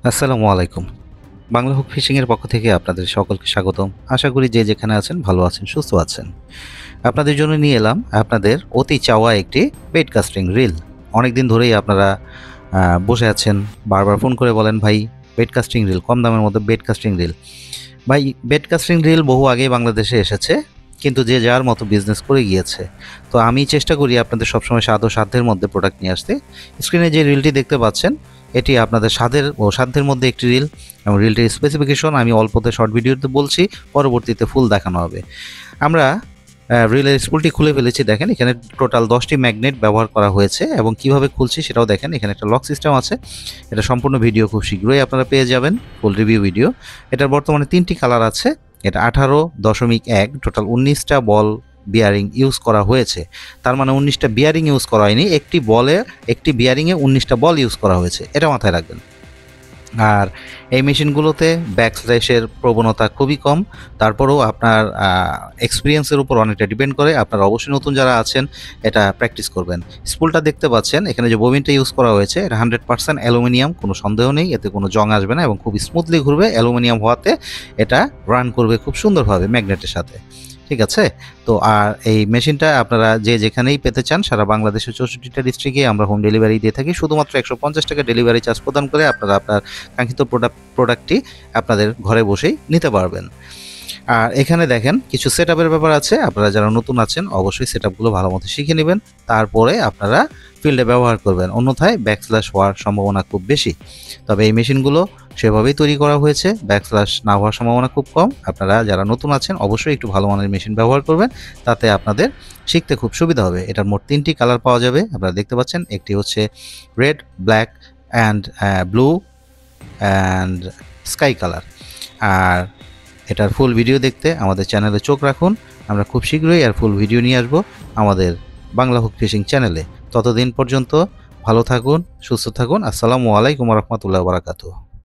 আসসালামু আলাইকুম। Bangla hook fishing এর পক্ষ থেকে আপনাদের সকলকে স্বাগতম। আশা করি যে যেখানে আছেন ভালো আছেন, সুস্থ আছেন। আপনাদের জন্য নিয়ে এলাম আপনাদের অতি চাওয়া একটি বেট কাস্টিং রিল। অনেকদিন ধরেই আপনারা বসে আছেন, বারবার ফোন করে বলেন, ভাই বেট কাস্টিং রিল, কম দামের মধ্যে বেট কাস্টিং রিল। ভাই বেট কাস্টিং রিল বহু আগেই বাংলাদেশে এসেছে, কিন্তু যে যার মতো বিজনেস করে গিয়েছে। তো আমি চেষ্টা করি আপনাদের সবসময় স্বাদ ও সাধ্যের মধ্যে প্রোডাক্ট নিয়ে আসতে। স্ক্রিনে যে রিলটি দেখতে পাচ্ছেন, এটি আপনাদের স্বাদের ও সাধ্যের মধ্যে একটি রিল, এবং রিলটির স্পেসিফিকেশন আমি অল্পতে শর্ট ভিডিওতে বলছি, পরবর্তীতে ফুল দেখানো হবে। আমরা রিলের স্পুলটি খুলে ফেলেছি। দেখেন এখানে টোটাল 10টি ম্যাগনেট ব্যবহার করা হয়েছে, এবং কিভাবে খুলছি সেটাও দেখেন। এখানে একটা লক সিস্টেম আছে। এটা সম্পূর্ণ ভিডিও খুব শীঘ্রই আপনারা পেয়ে যাবেন, ফুল রিভিউ ভিডিও। এটার বর্তমানে 3টি কালার আছে। এটা 18.1, টোটাল 19টা বল বিয়ারিং ইউজ করা হয়েছে। তার মানে 19টা বিয়ারিং ইউজ করা হয়নি, একটি বলে একটি বিয়ারিংয়ে 19টা বল ইউজ করা হয়েছে, এটা মাথায় রাখবেন। আর এই মেশিনগুলোতে ব্যাকস্ল্যাশের প্রবণতা খুবই কম। তারপরেও আপনার এক্সপিরিয়েন্সের উপর অনেকটা ডিপেন্ড করে। আপনারা অবশ্যই নতুন যারা আছেন এটা প্র্যাকটিস করবেন। স্পুলটা দেখতে পাচ্ছেন, এখানে যে ববিনটা ইউজ করা হয়েছে এটা 100% অ্যালুমিনিয়াম, কোনো সন্দেহ নেই, এতে কোনো জং আসবে না এবং খুব স্মুথলি ঘুরবে। অ্যালুমিনিয়াম হওয়াতে এটা রান করবে খুব সুন্দরভাবে ম্যাগনেটের সাথে। ঠিক আছে? তো আর এই মেশিনটা আপনারা যে যেখানেই পেতে চান, সারা বাংলাদেশের 64টা ডিস্ট্রিক্টে আমরা হোম ডেলিভারি দিয়ে থাকি। শুধুমাত্র 150 টাকা ডেলিভারি চার্জ প্রদান করে আপনারা আপনার কাঙ্ক্ষিত প্রোডাক্টটি আপনাদের ঘরে বসেই নিতে পারবেন। আর এখানে দেখেন কিছু সেটআপের ব্যাপার আছে। আপনারা যারা নতুন আছেন অবশ্যই সেটআপগুলো ভালো মতো শিখে নেবেন, তারপরে আপনারা ফিল্ডে ব্যবহার করবেন, অন্যথায় ব্যাকস্ল্যাশ হওয়ার সম্ভাবনা খুব বেশি। তবে এই মেশিনগুলো সেভাবেই তৈরি করা হয়েছে, ব্যাকস্ল্যাশ না হওয়ার সম্ভাবনা খুব কম। আপনারা যারা নতুন আছেন অবশ্যই একটু ভালো মানের মেশিন ব্যবহার করবেন, তাতে আপনাদের শিখতে খুব সুবিধা হবে। এটার মোট 3টি কালার পাওয়া যাবে, আপনারা দেখতে পাচ্ছেন। একটি হচ্ছে red, black and blue and sky colour. আর এটার ফুল ভিডিও দেখতে আমাদের চ্যানেলে চোখ রাখুন। আমরা খুব শীঘ্রই আর ফুল ভিডিও নিয়ে আসবো আমাদের বাংলা হুক ফিশিং চ্যানেলে। ততদিন পর্যন্ত ভালো থাকুন, সুস্থ থাকুন। আসসালামু আলাইকুম রহমতুল্লাহ বারাকাতুহু।